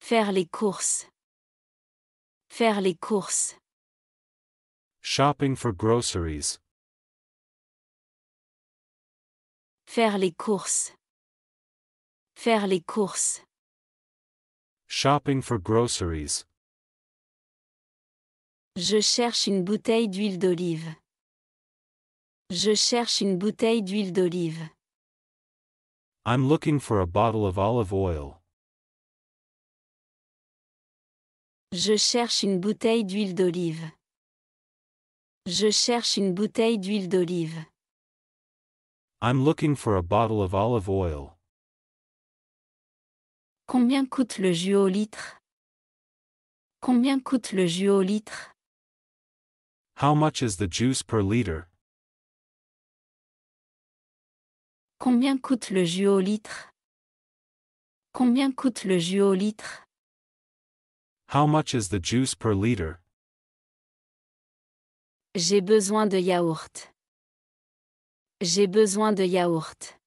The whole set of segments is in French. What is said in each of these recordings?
Faire les courses. Faire les courses. Shopping for groceries. Faire les courses. Faire les courses. Shopping for groceries. Je cherche une bouteille d'huile d'olive. Je cherche une bouteille d'huile d'olive. I'm looking for a bottle of olive oil. Je cherche une bouteille d'huile d'olive. Je cherche une bouteille d'huile d'olive. I'm looking for a bottle of olive oil. Combien coûte le jus au litre? Combien coûte le jus au litre? How much is the juice per liter? Combien coûte le jus au litre? Combien coûte le jus au litre? How much is the juice per liter? J'ai besoin de yaourt. J'ai besoin de yaourt.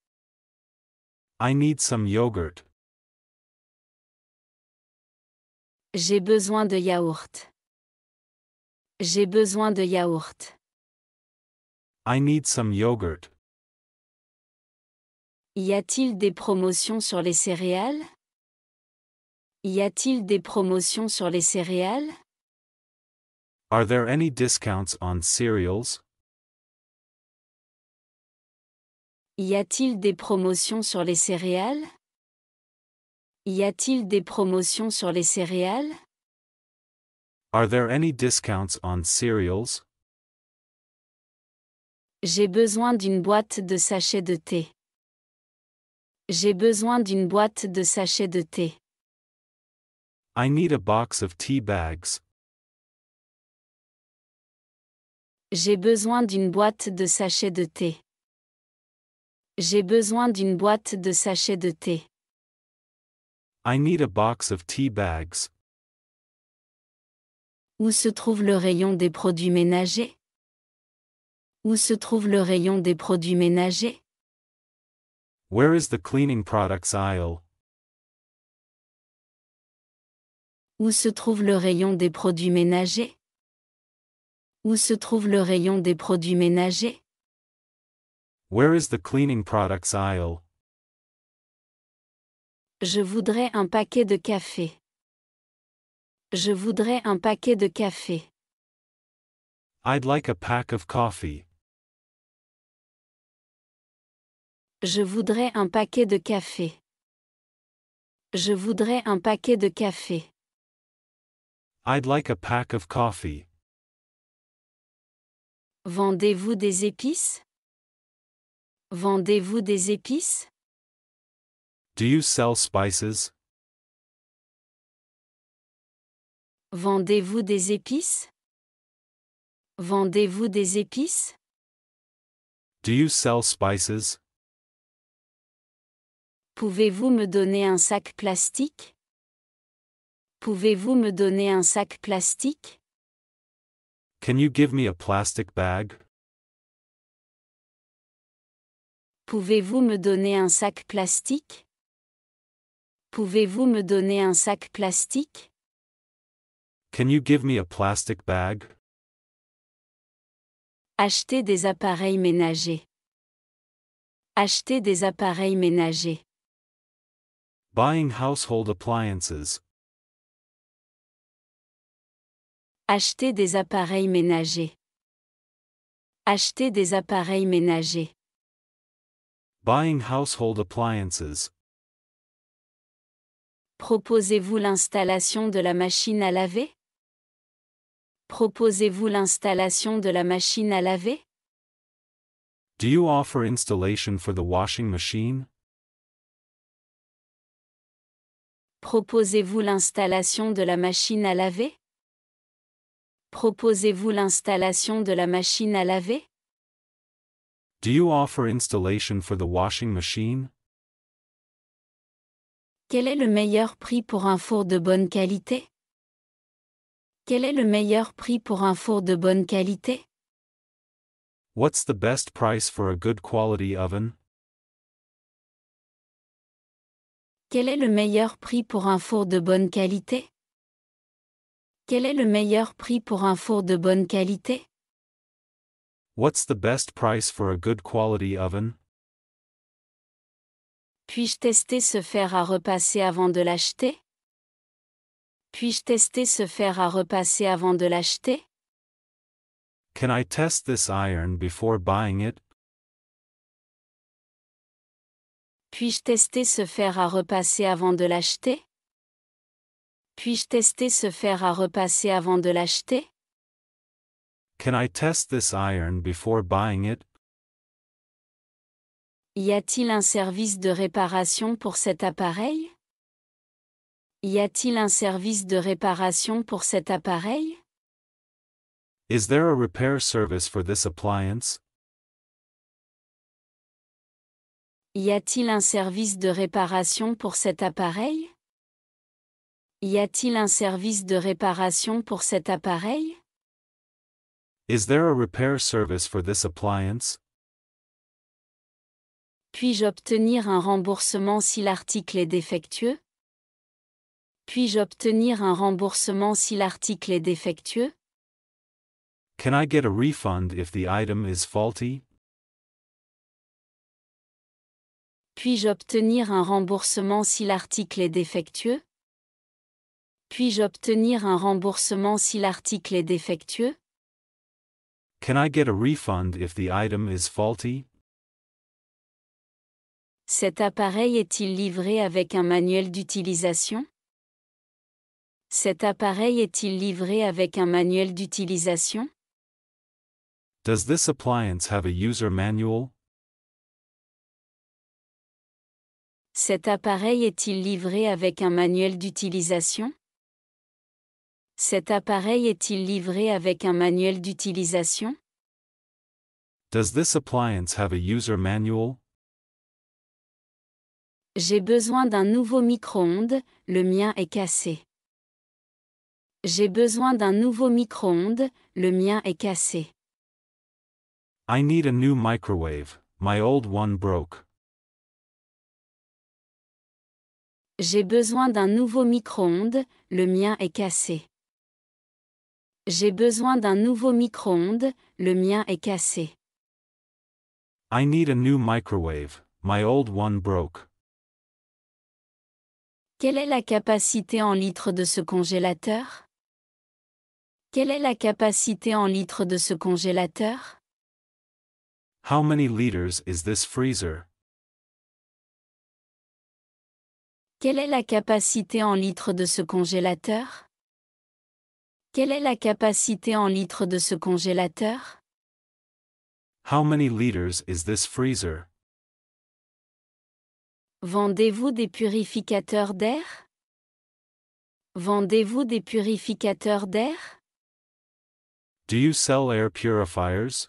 I need some yogurt. J'ai besoin de yaourt. J'ai besoin de yaourt. I need some yogurt. Y a-t-il des promotions sur les céréales? Y a-t-il des promotions sur les céréales? Are there any discounts on cereals? Y a-t-il des promotions sur les céréales? Y a-t-il des promotions sur les céréales? Are there any discounts on cereals? J'ai besoin d'une boîte de sachets de thé. J'ai besoin d'une boîte de sachets de thé. I need a box of tea bags. J'ai besoin d'une boîte de sachets de thé. J'ai besoin d'une boîte de sachets de thé. I need a box of tea bags. Où se trouve le rayon des produits ménagers? Où se trouve le rayon des produits ménagers? Where is the cleaning products aisle? Où se trouve le rayon des produits ménagers? Où se trouve le rayon des produits ménagers? Where is the cleaning products aisle? Je voudrais un paquet de café. Je voudrais un paquet de café. I'd like a pack of coffee. Je voudrais un paquet de café. Je voudrais un paquet de café. I'd like a pack of coffee. Vendez-vous des épices? Vendez-vous des épices? Do you sell spices? Vendez-vous des épices? Vendez-vous des épices? Do you sell spices? Pouvez-vous me donner un sac plastique? Pouvez-vous me donner un sac plastique? Can you give me a plastic bag? Pouvez-vous me donner un sac plastique? Pouvez-vous me donner un sac plastique? Can you give me a plastic bag? Acheter des appareils ménagers. Acheter des appareils ménagers. Buying household appliances. Acheter des appareils ménagers. Acheter des appareils ménagers. Buying household appliances. Proposez-vous l'installation de la machine à laver? Proposez-vous l'installation de la machine à laver? Do you offer installation for the washing machine? Proposez-vous l'installation de la machine à laver? Proposez-vous l'installation de la machine à laver? Do you offer installation for the washing machine? Quel est le meilleur prix pour un four de bonne qualité? Quel est le meilleur prix pour un four de bonne qualité? What's the best price for a good quality oven? Quel est le meilleur prix pour un four de bonne qualité? Quel est le meilleur prix pour un four de bonne qualité? What's the best price for a good quality oven? Puis-je tester ce fer à repasser avant de l'acheter? Puis-je tester ce fer à repasser avant de l'acheter? Can I test this iron before buying it? Puis-je tester ce fer à repasser avant de l'acheter? Puis-je tester ce fer à repasser avant de l'acheter? Can I test this iron before buying it? Y a-t-il un service de réparation pour cet appareil? Y a-t-il un service de réparation pour cet appareil? Is there a repair service for this appliance? Y a-t-il un service de réparation pour cet appareil? Y a-t-il un service de réparation pour cet appareil? Is there a repair service for this appliance? Puis-je obtenir un remboursement si l'article est défectueux? Puis-je obtenir un remboursement si l'article est défectueux? Can I get a refund if the item is faulty? Puis-je obtenir un remboursement si l'article est défectueux? Puis-je obtenir un remboursement si l'article est défectueux? Can I get a refund if the item is faulty? Cet appareil est-il livré avec un manuel d'utilisation? Cet appareil est-il livré avec un manuel d'utilisation? Does this appliance have a user manual? Cet appareil est-il livré avec un manuel d'utilisation? Cet appareil est-il livré avec un manuel d'utilisation? Does this appliance have a user manual? J'ai besoin d'un nouveau micro-ondes, le mien est cassé. J'ai besoin d'un nouveau micro-ondes, le mien est cassé. I need a new microwave, my old one broke. J'ai besoin d'un nouveau micro-ondes, le mien est cassé. J'ai besoin d'un nouveau micro-ondes, le mien est cassé. I need a new microwave, my old one broke. Quelle est la capacité en litres de ce congélateur? Quelle est la capacité en litres de ce congélateur? How many liters is this freezer? Quelle est la capacité en litres de ce congélateur? Quelle est la capacité en litres de ce congélateur? How many liters is this freezer? Vendez-vous des purificateurs d'air? Vendez-vous des purificateurs d'air? Do you sell air purifiers?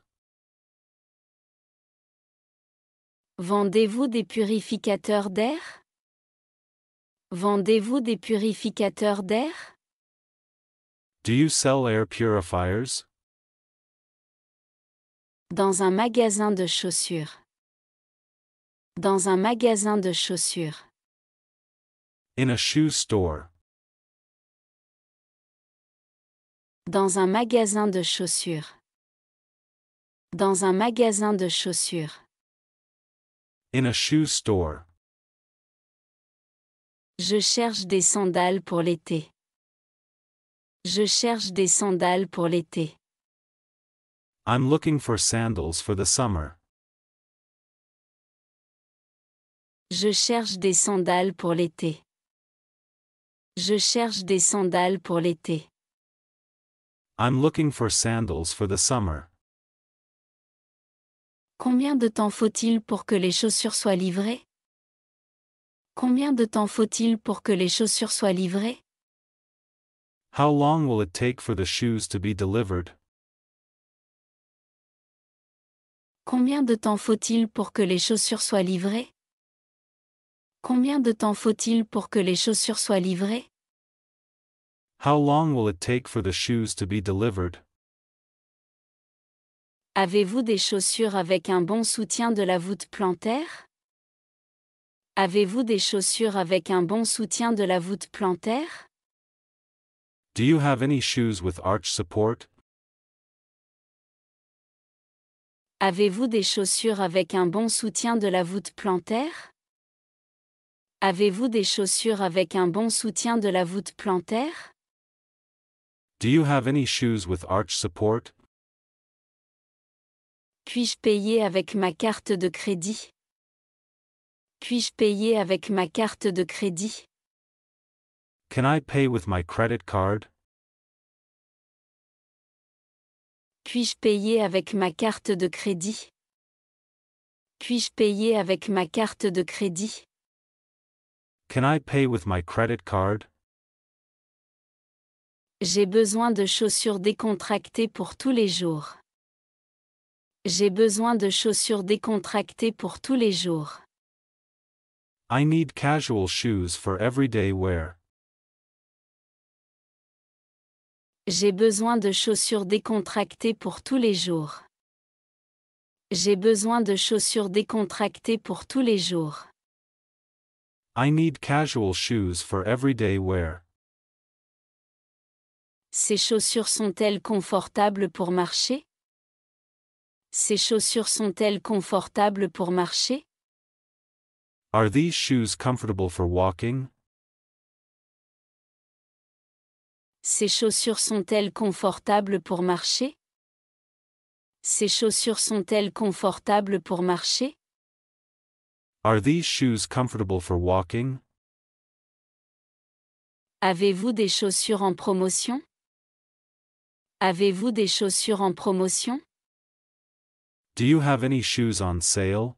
Vendez-vous des purificateurs d'air? Vendez-vous des purificateurs d'air? Do you sell air purifiers? Dans un magasin de chaussures. Dans un magasin de chaussures. In a shoe store. Dans un magasin de chaussures. Dans un magasin de chaussures. In a shoe store. Je cherche des sandales pour l'été. Je cherche des sandales pour l'été. I'm looking for sandals for the summer. Je cherche des sandales pour l'été. Je cherche des sandales pour l'été. I'm looking for sandals for the summer. Combien de temps faut-il pour que les chaussures soient livrées? Combien de temps faut-il pour que les chaussures soient livrées? How long will it take for the shoes to be delivered? Combien de temps faut-il pour que les chaussures soient livrées? Combien de temps faut-il pour que les chaussures soient livrées? How long will it take for the shoes to be delivered? Avez-vous des chaussures avec un bon soutien de la voûte plantaire? Avez-vous des chaussures avec un bon soutien de la voûte plantaire? Do you have any shoes with arch support? Avez-vous des chaussures avec un bon soutien de la voûte plantaire? Avez-vous des chaussures avec un bon soutien de la voûte plantaire? Do you have any shoes with arch support? Puis-je payer avec ma carte de crédit? Puis-je payer avec ma carte de crédit? Can I pay with my credit card? Puis-je payer avec ma carte de crédit? Puis-je payer avec ma carte de crédit? Can I pay with my credit card? J'ai besoin de chaussures décontractées pour tous les jours. J'ai besoin de chaussures décontractées pour tous les jours. I need casual shoes for everyday wear. J'ai besoin de chaussures décontractées pour tous les jours. J'ai besoin de chaussures décontractées pour tous les jours. I need casual shoes for everyday wear. Ces chaussures sont-elles confortables pour marcher? Ces chaussures sont-elles confortables pour marcher? Are these shoes comfortable for walking? Ces chaussures sont-elles confortables pour marcher? Ces chaussures sont-elles confortables pour marcher? Are these shoes comfortable for walking? Avez-vous des chaussures en promotion? Avez-vous des chaussures en promotion? Do you have any shoes on sale?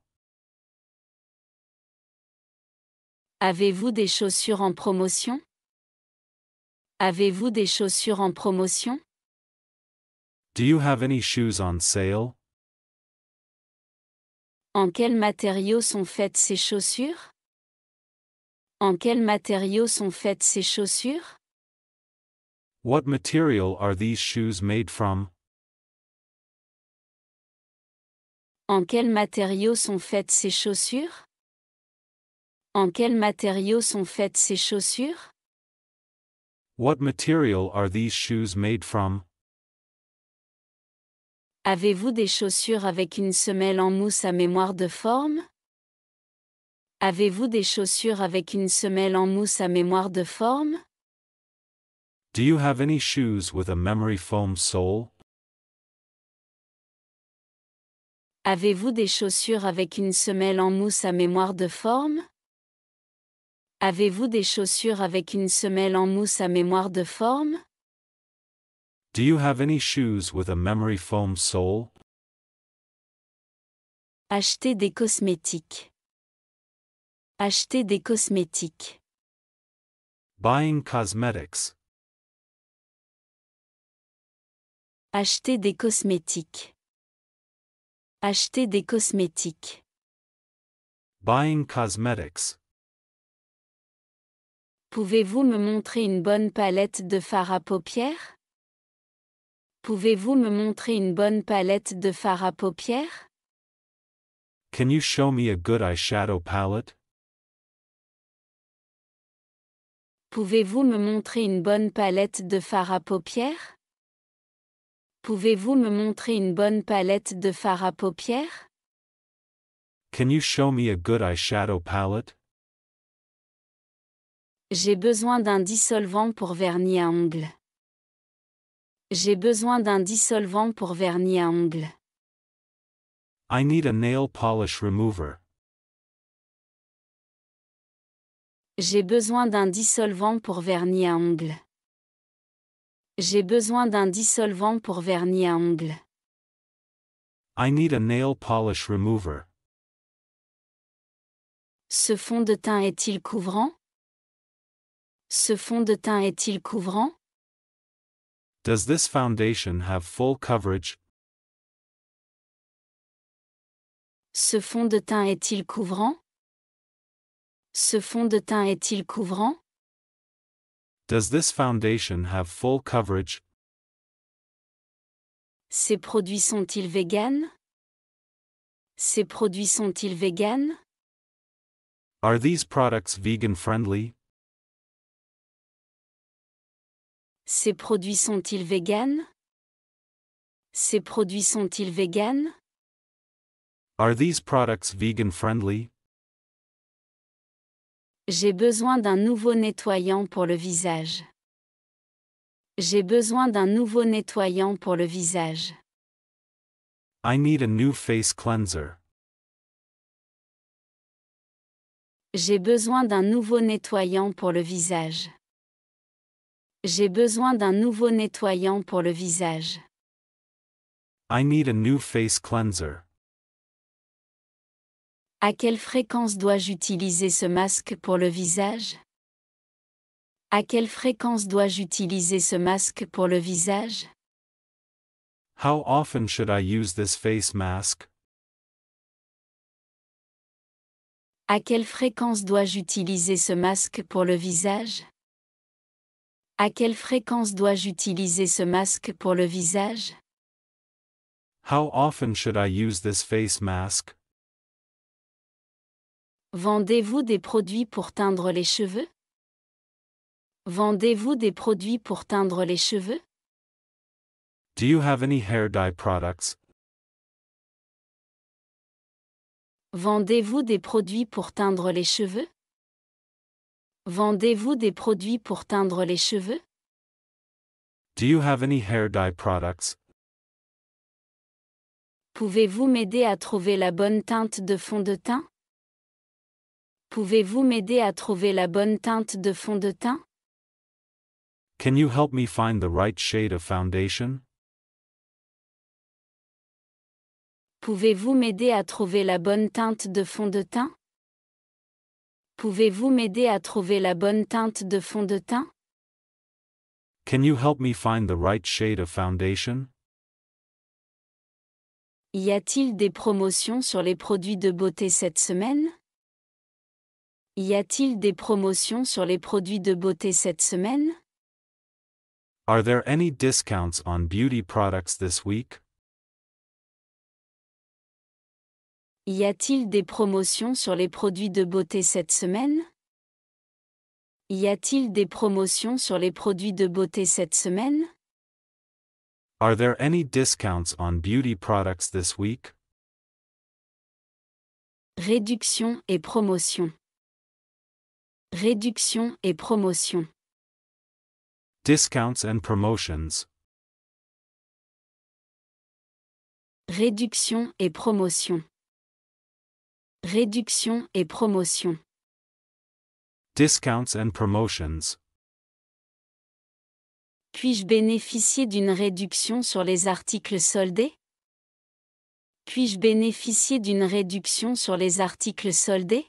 Avez-vous des chaussures en promotion? Avez-vous des chaussures en promotion? Do you have any shoes on sale? En quel matériau sont faites ces chaussures? En quel matériau sont faites ces chaussures? What material are these shoes made from? En quel matériau sont faites ces chaussures? En quel matériau sont faites ces chaussures? What material are these shoes made from? Avez-vous des chaussures avec une semelle en mousse à mémoire de forme? Avez-vous des chaussures avec une semelle en mousse à mémoire de forme? Do you have any shoes with a memory foam sole? Avez-vous des chaussures avec une semelle en mousse à mémoire de forme? Avez-vous des chaussures avec une semelle en mousse à mémoire de forme? Do you have any shoes with a memory foam sole? Acheter des cosmétiques. Acheter des cosmétiques. Buying cosmetics. Acheter des cosmétiques. Acheter des cosmétiques. Buying cosmetics. Pouvez-vous me montrer une bonne palette de fard à paupières? Pouvez-vous me montrer une bonne palette de fard à paupières? Can you show me a good eyeshadow palette? Pouvez-vous me montrer une bonne palette de fard à paupières? Pouvez-vous me montrer une bonne palette de fard à paupières? Can you show me a good eyeshadow palette? J'ai besoin d'un dissolvant pour vernis à ongles. J'ai besoin d'un dissolvant pour vernis à ongles. I need a nail polish remover. J'ai besoin d'un dissolvant pour vernis à ongles. J'ai besoin d'un dissolvant pour vernis à ongles. I need a nail polish remover. Ce fond de teint est-il couvrant? Ce fond de teint est-il couvrant? Does this foundation have full coverage? Ce fond de teint est-il couvrant? Ce fond de teint est-il couvrant? Does this foundation have full coverage? Ces produits sont-ils véganes? Ces produits sont-ils véganes? Are these products vegan friendly? Ces produits sont-ils véganes? Ces produits sont-ils véganes? Are these products vegan friendly? J'ai besoin d'un nouveau nettoyant pour le visage. J'ai besoin d'un nouveau nettoyant pour le visage. I need a new face cleanser. J'ai besoin d'un nouveau nettoyant pour le visage. J'ai besoin d'un nouveau nettoyant pour le visage. I need a new face cleanser. À quelle fréquence dois-je utiliser ce masque pour le visage? À quelle fréquence dois-je utiliser ce masque pour le visage? How often should I use this face mask? À quelle fréquence dois-je utiliser ce masque pour le visage? À quelle fréquence dois-je utiliser ce masque pour le visage? How often should I use this face mask? Vendez-vous des produits pour teindre les cheveux? Vendez-vous des produits pour teindre les cheveux? Do you have any hair dye products? Vendez-vous des produits pour teindre les cheveux? Vendez-vous des produits pour teindre les cheveux? Do you have any hair dye products? Pouvez-vous m'aider à trouver la bonne teinte de fond de teint? Pouvez-vous m'aider à trouver la bonne teinte de fond de teint? Can you help me find the right shade of foundation? Pouvez-vous m'aider à trouver la bonne teinte de fond de teint? Pouvez-vous m'aider à trouver la bonne teinte de fond de teint? Can you help me find the right shade of foundation? Y a-t-il des promotions sur les produits de beauté cette semaine? Y a-t-il des promotions sur les produits de beauté cette semaine? Are there any discounts on beauty products this week? Y a-t-il des promotions sur les produits de beauté cette semaine? Y a-t-il des promotions sur les produits de beauté cette semaine? Are there any discounts on beauty products this week? Réduction et promotion. Réduction et promotion. Discounts and promotions. Réduction et promotion. Réduction et promotion. Discounts and promotions. Puis-je bénéficier d'une réduction sur les articles soldés? Puis-je bénéficier d'une réduction sur les articles soldés?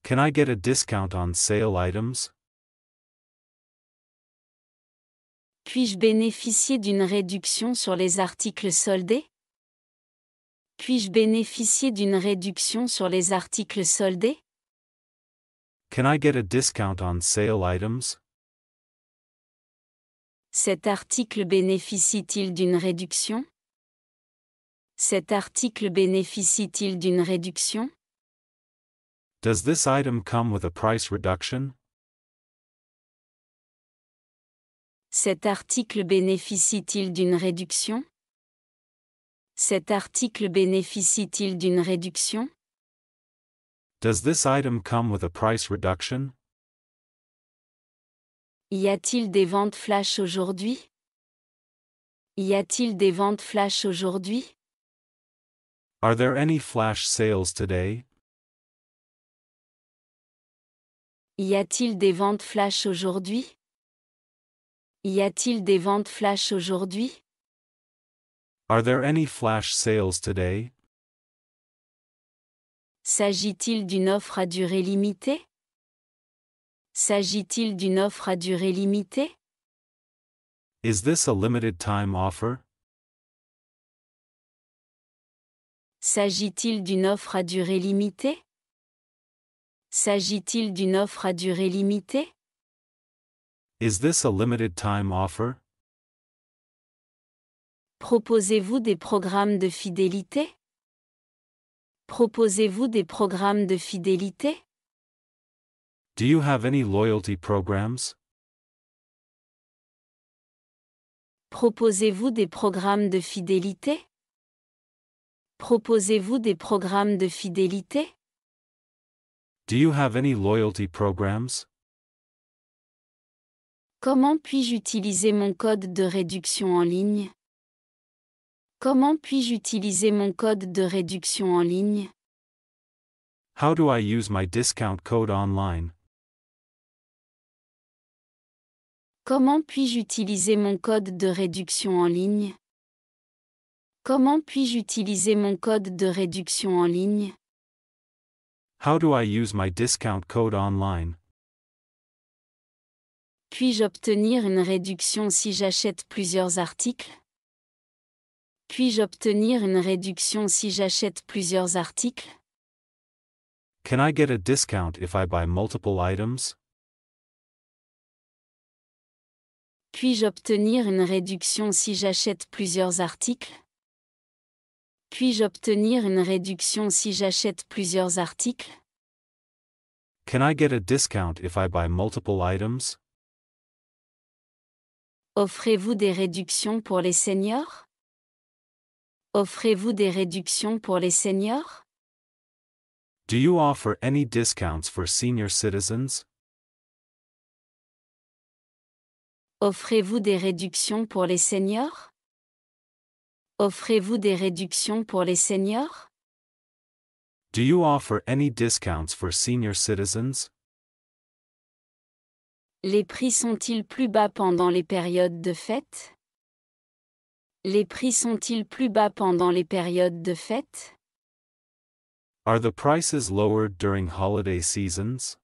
Can I get a discount on sale items? Puis-je bénéficier d'une réduction sur les articles soldés? Puis-je bénéficier d'une réduction sur les articles soldés? Can I get a discount on sale items? Cet article bénéficie-t-il d'une réduction? Cet article bénéficie-t-il d'une réduction? Does this item come with a price reduction? Cet article bénéficie-t-il d'une réduction? Cet article bénéficie-t-il d'une réduction? Does this item come with a price reduction? Y a-t-il des ventes flash aujourd'hui? Y a-t-il des ventes flash aujourd'hui? Are there any flash sales today? Y a-t-il des ventes flash aujourd'hui? Y a-t-il des ventes flash aujourd'hui? Are there any flash sales today? S'agit-il d'une offre à durée limitée? S'agit-il d'une offre à durée limitée? Is this a limited time offer? S'agit-il d'une offre à durée limitée? S'agit-il d'une offre à durée limitée? Is this a limited time offer? Proposez-vous des programmes de fidélité? Proposez-vous des programmes de fidélité? Do you have any loyalty programs? Proposez-vous des programmes de fidélité? Proposez-vous des programmes de fidélité? Do you have any loyalty programs? Comment puis-je utiliser mon code de réduction en ligne? Comment puis-je utiliser mon code de réduction en ligne? How do I use my discount code online? Comment puis-je utiliser mon code de réduction en ligne? Comment puis-je utiliser mon code de réduction en ligne? How do I use my discount code online? Puis-je obtenir une réduction si j'achète plusieurs articles? Puis-je obtenir une réduction si j'achète plusieurs articles? Can I get a discount if I buy multiple items? Puis-je obtenir une réduction si j'achète plusieurs articles? Puis-je obtenir une réduction si j'achète plusieurs articles? Can I get a discount if I buy multiple items? Offrez-vous des réductions pour les seniors? Offrez-vous des réductions pour les seniors? Do you offer any discounts for senior citizens? Offrez-vous des réductions pour les seniors? Offrez-vous des réductions pour les seniors? Do you offer any discounts for senior citizens? Les prix sont-ils plus bas pendant les périodes de fête? Les prix sont-ils plus bas pendant les périodes de fête? Are the prices lowered during holiday seasons?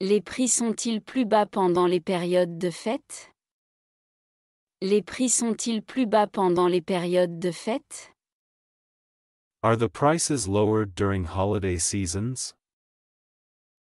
Les prix sont-ils plus bas pendant les périodes de fête? Les prix sont-ils plus bas pendant les périodes de fête? Are the prices lowered during holiday seasons?